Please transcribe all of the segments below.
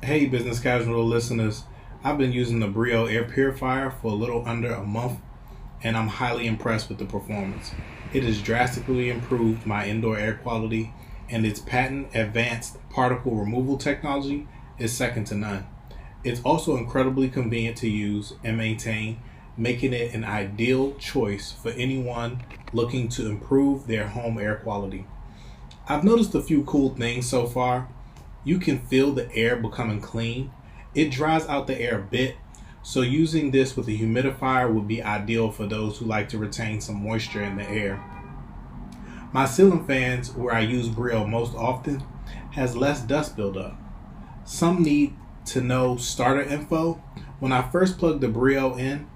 Hey, business casual listeners. I've been using the Brio air purifier for a little under a month, and I'm highly impressed with the performance. It has drastically improved my indoor air quality, and its patent advanced particle removal technology is second to none. It's also incredibly convenient to use and maintain, making it an ideal choice for anyone looking to improve their home air quality. I've noticed a few cool things so far. You can feel the air becoming clean. It dries out the air a bit, so using this with a humidifier would be ideal for those who like to retain some moisture in the air. My ceiling fans, where I use Brio most often, has less dust buildup. Some need to know starter info. When I first plugged the Brio in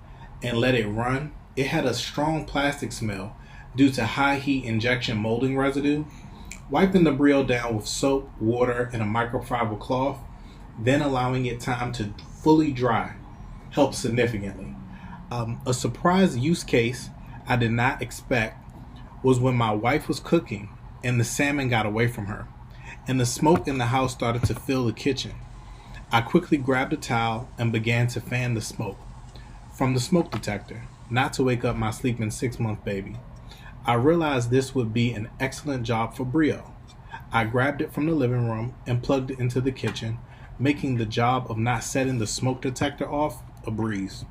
and let it run, it had a strong plastic smell due to high heat injection molding residue. Wiping the Brio down with soap, water, and a microfiber cloth, then allowing it time to fully dry, helps significantly. A surprise use case I did not expect was when my wife was cooking and the salmon got away from her, and the smoke in the house started to fill the kitchen. I quickly grabbed a towel and began to fan the smoke from the smoke detector, not to wake up my sleeping 6-month baby. I realized this would be an excellent job for Brio. I grabbed it from the living room and plugged it into the kitchen, making the job of not setting the smoke detector off a breeze.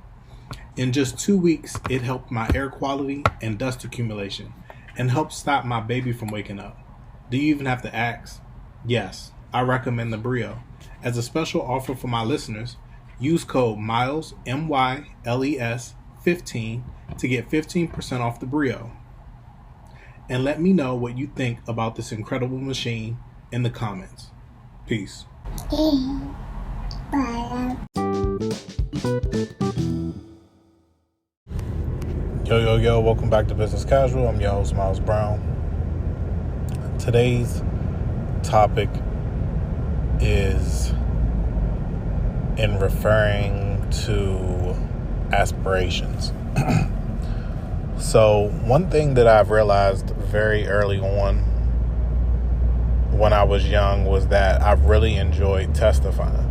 In just 2 weeks, it helped my air quality and dust accumulation and helped stop my baby from waking up. Do you even have to ask? Yes, I recommend the Brio. As a special offer for my listeners, use code MILES, MYLES 15 to get 15% off the Brio. And let me know what you think about this incredible machine in the comments. Peace. Yo, welcome back to Business Casual. I'm your host, Miles Brown. Today's topic is in referring to aspirations. So one thing that I've realized very early on when I was young was that I really enjoyed testifying.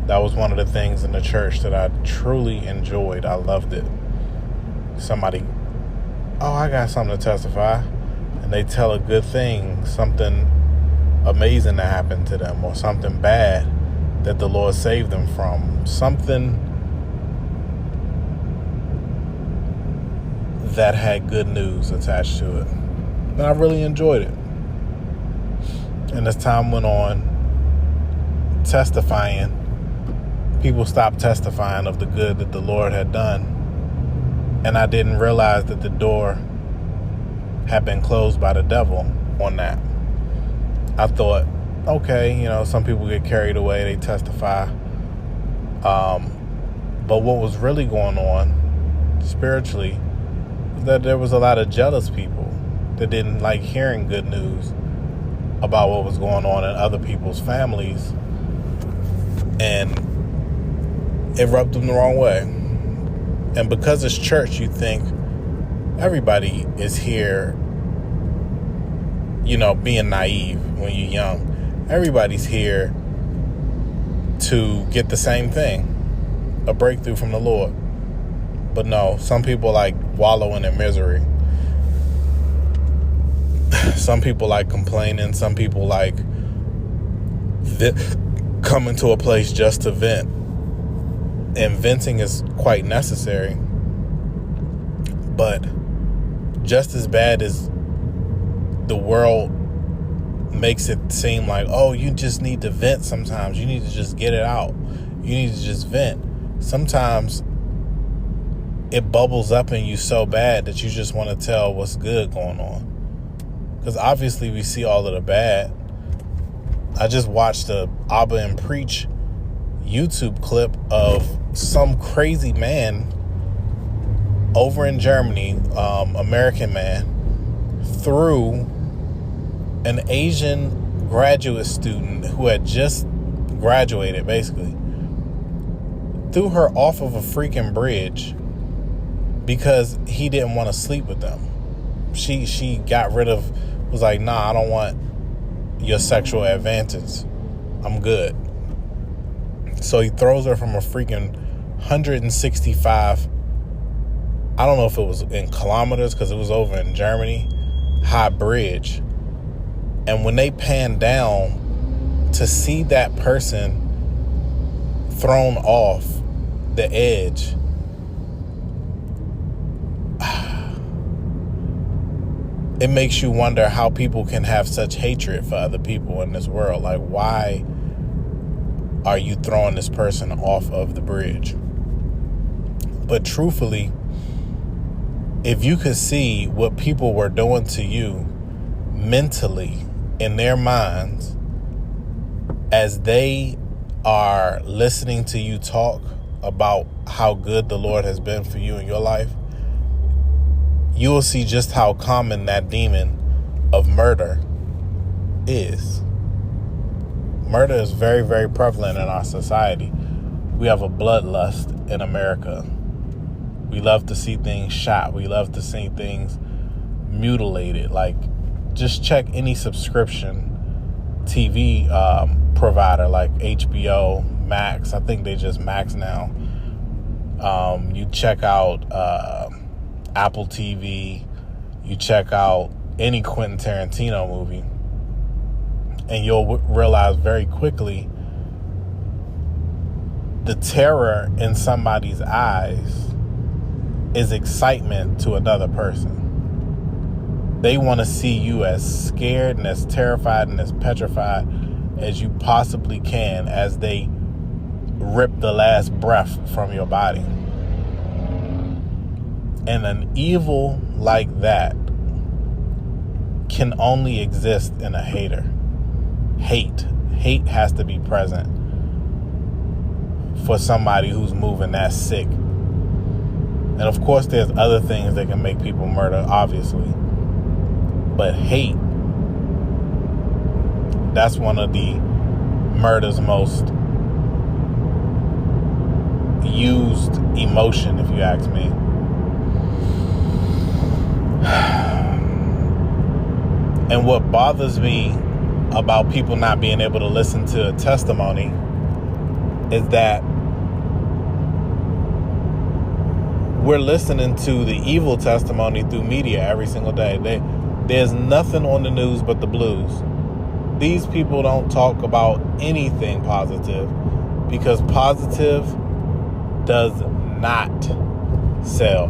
That was one of the things in the church that I truly enjoyed. I loved it. Somebody, I got something to testify. And they tell a good thing, something amazing that happened to them, or something bad that the Lord saved them from, something that had good news attached to it. And I really enjoyed it. And as time went on, testifying, people stopped testifying of the good that the Lord had done. And I didn't realize that the door had been closed by the devil on that. I thought, okay, some people get carried away, they testify. But what was really going on spiritually that there was a lot of jealous people that didn't like hearing good news about what was going on in other people's families, and it rubbed them the wrong way. And because it's church, you think everybody is here, being naive when you're young. Everybody's here to get the same thing, a breakthrough from the Lord. But no, some people like wallowing in misery. Some people like complaining. Some people like coming to a place just to vent. And venting is quite necessary. But just as bad as the world makes it seem like, you just need to vent sometimes. You need to just get it out. You need to just vent. Sometimes it bubbles up in you so bad that you just want to tell what's good going on. Because obviously we see all of the bad. I just watched the Abba and Preach YouTube clip of some crazy man over in Germany, American man, threw an Asian graduate student who had just graduated, basically, threw her off of a freaking bridge because he didn't want to sleep with them. She got rid of, was like, nah, I don't want your sexual advances. I'm good. So he throws her from a freaking 165, I don't know if it was in kilometers because it was over in Germany, high bridge. And when they pan down to see that person thrown off the edge, it makes you wonder how people can have such hatred for other people in this world. Like, why are you throwing this person off of the bridge? But truthfully, if you could see what people were doing to you mentally in their minds as they are listening to you talk about how good the Lord has been for you in your life, you will see just how common that demon of murder is. Murder is very, very prevalent in our society. We have a bloodlust in America. We love to see things shot. We love to see things mutilated. Like, just check any subscription TV provider like HBO Max. I think they just Max now. You check out Apple TV. You check out any Quentin Tarantino movie, and you'll realize very quickly the terror in somebody's eyes is excitement to another person. They want to see you as scared and as terrified and as petrified as you possibly can as they rip the last breath from your body. And an evil like that can only exist in a hater. Hate has to be present for somebody who's moving that sick. And of course, there's other things that can make people murder, obviously. But hate, that's one of the murder's most used emotion, if you ask me. And what bothers me about people not being able to listen to a testimony is that we're listening to the evil testimony through media every single day. There's nothing on the news but the blues. These people don't talk about anything positive because positive does not sell.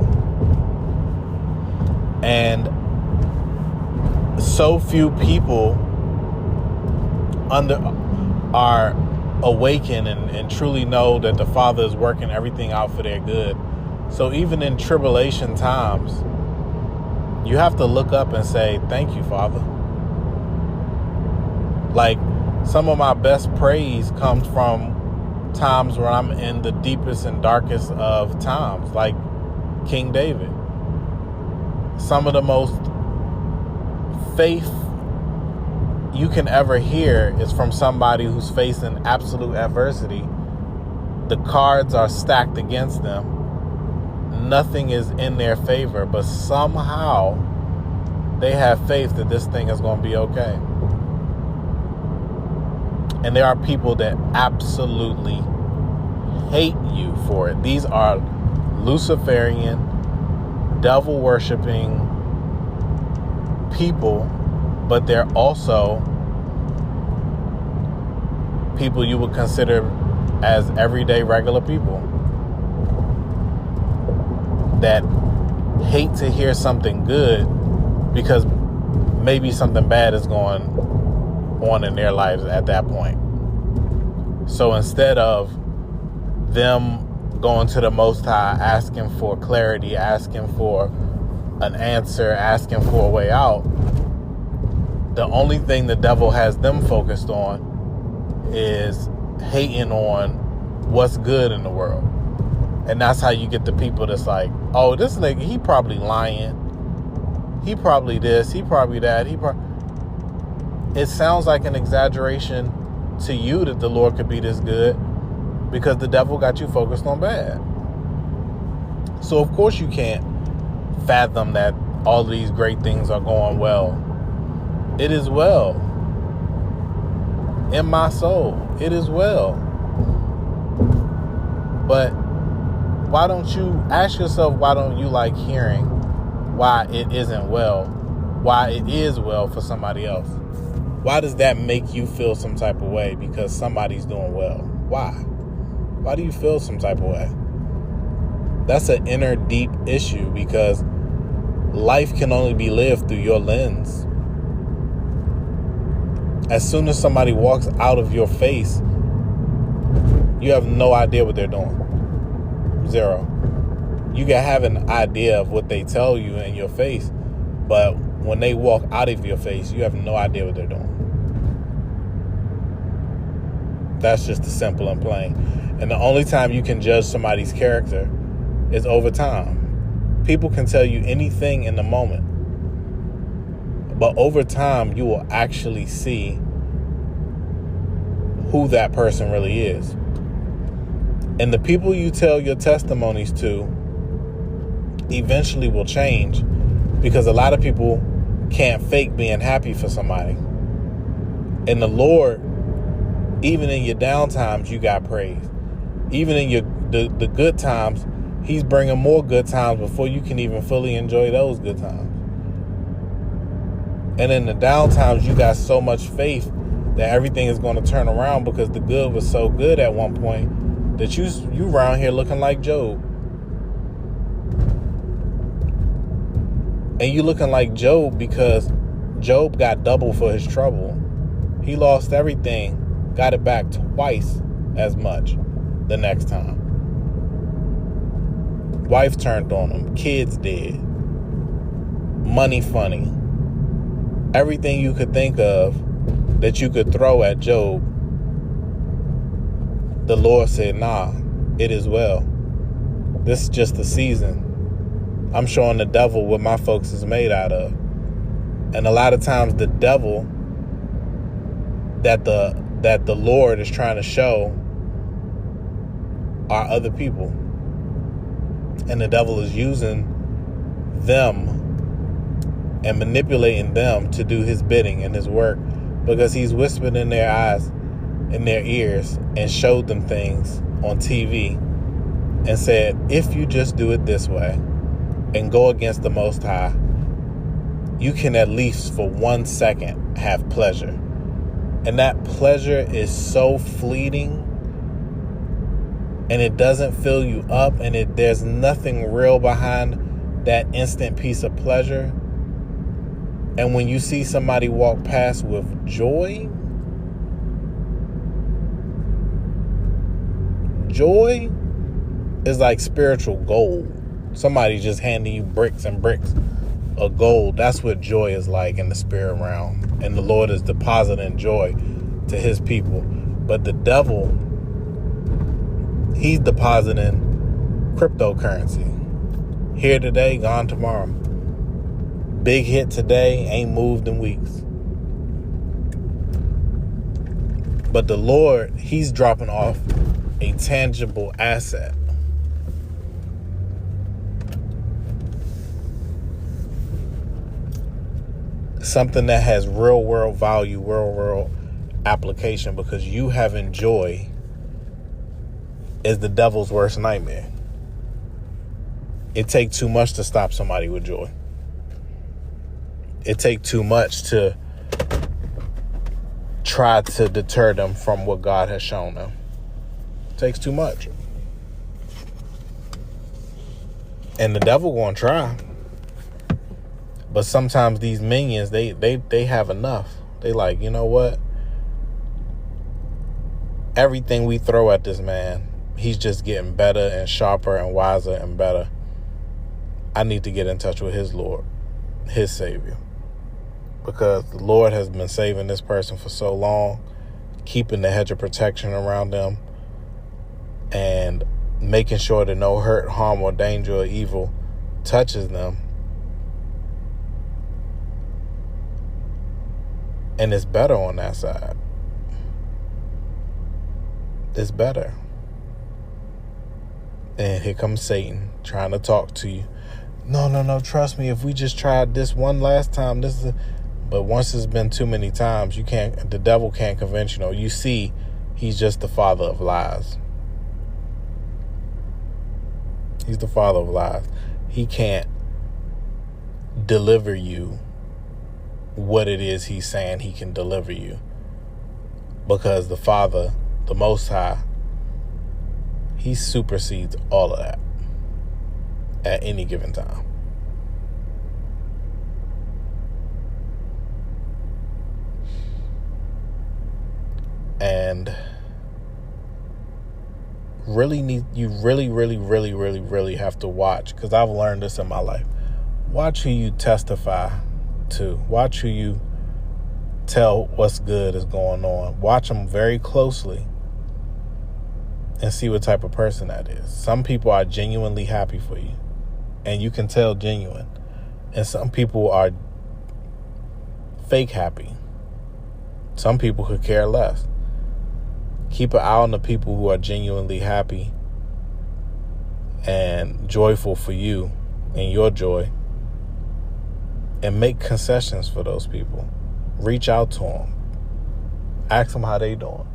And so few people are awakened and truly know that the Father is working everything out for their good. So even in tribulation times, you have to look up and say, thank you, Father. Like, some of my best praise comes from times where I'm in the deepest and darkest of times, like King David. Some of the most faith you can ever hear is from somebody who's facing absolute adversity. The cards are stacked against them. Nothing is in their favor, but somehow they have faith that this thing is going to be okay. And there are people that absolutely hate you for it. These are Luciferian, devil-worshipping people, but they're also people you would consider as everyday regular people that hate to hear something good because maybe something bad is going on in their lives at that point. So instead of them going to the Most High, asking for clarity, asking for an answer, asking for a way out, the only thing the devil has them focused on is hating on what's good in the world. And that's how you get the people that's like, oh, this nigga, he probably lying. He probably this, he probably that. It sounds like an exaggeration to you that the Lord could be this good because the devil got you focused on bad. So of course you can't fathom that all of these great things are going well. It is well. In my soul, it is well. But why don't you ask yourself, why don't you like hearing why it isn't well, why it is well for somebody else? Why does that make you feel some type of way because somebody's doing well? Why? Why do you feel some type of way? That's an inner deep issue, because life can only be lived through your lens. As soon as somebody walks out of your face, you have no idea what they're doing. Zero. You can have an idea of what they tell you in your face, but when they walk out of your face, you have no idea what they're doing. That's just the simple and plain. And the only time you can judge somebody's character is over time. People can tell you anything in the moment, but over time, you will actually see who that person really is. And the people you tell your testimonies to eventually will change, because a lot of people can't fake being happy for somebody. And the Lord, even in your down times, you got praise. Even in the good times, He's bringing more good times before you can even fully enjoy those good times. And in the down times, you got so much faith that everything is going to turn around, because the good was so good at one point that you around here looking like Job. And you looking like Job because Job got double for his trouble. He lost everything, got it back twice as much the next time. Wife turned on him, kids dead, money funny. Everything you could think of that you could throw at Job, the Lord said, nah, it is well. This is just the season. I'm showing the devil what my folks is made out of. And a lot of times the devil that the Lord is trying to show are other people. And the devil is using them and manipulating them to do his bidding and his work, because he's whispered in their eyes, in their ears, and showed them things on TV and said, if you just do it this way and go against the Most High, you can at least for 1 second have pleasure. And that pleasure is so fleeting, and it doesn't fill you up, and there's nothing real behind that instant piece of pleasure. And when you see somebody walk past with joy, joy is like spiritual gold. Somebody just handing you bricks and bricks of gold. That's what joy is like in the spirit realm. And the Lord is depositing joy to his people. But the devil, he's depositing cryptocurrency. Here today, gone tomorrow. Big hit today, ain't moved in weeks. But the Lord, he's dropping off a tangible asset. Something that has real world value, real world application, because you having joy is the devil's worst nightmare. It takes too much to stop somebody with joy. It takes too much to try to deter them from what God has shown them. It takes too much. And the devil gonna try. But sometimes these minions, they have enough. They like, you know what? Everything we throw at this man, he's just getting better and sharper and wiser and better. I need to get in touch with his Lord, his Savior. Because the Lord has been saving this person for so long, keeping the hedge of protection around them, and making sure that no hurt, harm, or danger or evil touches them. And it's better on that side. It's better. And here comes Satan trying to talk to you. No, trust me. If we just tried this one last time, but once it's been too many times, the devil can't convince you. You see, he's just the father of lies. He's the father of lies. He can't deliver you what it is he's saying he can deliver you, because the Father, the Most High, he supersedes all of that at any given time. And you really have to watch, because I've learned this in my life. Watch who you testify to. Watch who you tell what's good is going on. Watch them very closely and see what type of person that is. Some people are genuinely happy for you, and you can tell genuine. And some people are fake happy. Some people could care less. Keep an eye on the people who are genuinely happy and joyful for you and your joy, and make concessions for those people. Reach out to them. Ask them how they doing.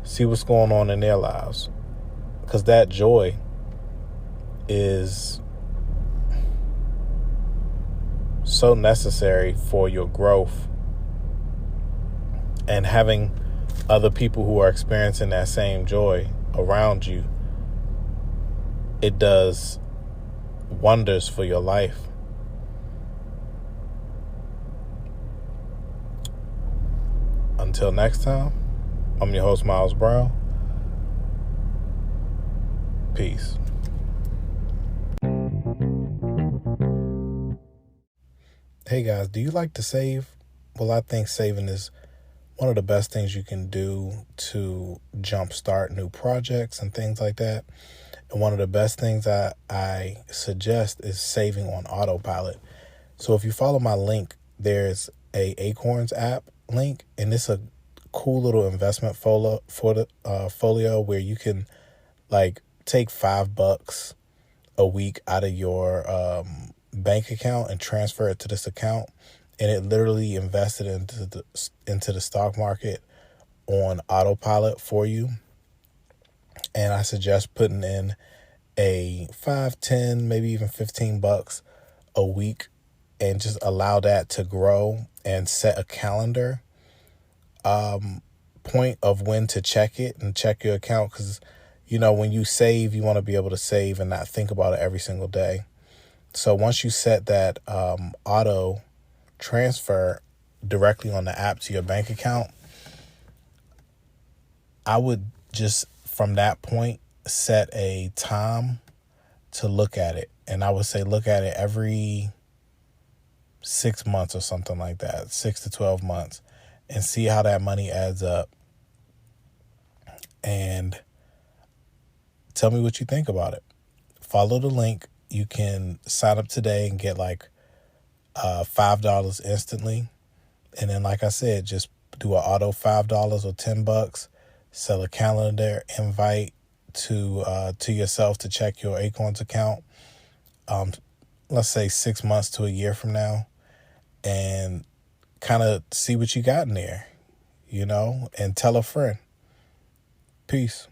See what's going on in their lives. Because that joy is so necessary for your growth. And having other people who are experiencing that same joy around you, it does wonders for your life. Until next time, I'm your host, Miles Brown. Peace. Hey guys, do you like to save? Well, I think saving is one of the best things you can do to jumpstart new projects and things like that. And one of the best things I suggest is saving on autopilot. So if you follow my link, there's a Acorns app link, and it's a cool little investment folio where you can like take $5 a week out of your bank account and transfer it to this account, and it literally invested into the stock market on autopilot for you. And I suggest putting in a 5, 10, maybe even $15 a week, and just allow that to grow, and set a calendar point of when to check it and check your account. Because, when you save, you want to be able to save and not think about it every single day. So once you set that auto transfer directly on the app to your bank account, I would just, from that point, set a time to look at it. And I would say look at it every 6 months or something like that, 6 to 12 months, and see how that money adds up. And tell me what you think about it. Follow the link. You can sign up today and get like $5 instantly. And then, like I said, just do an auto $5 or $10. Sell a calendar invite to yourself to check your Acorns account. Let's say 6 months to a year from now, and kind of see what you got in there, and tell a friend. Peace.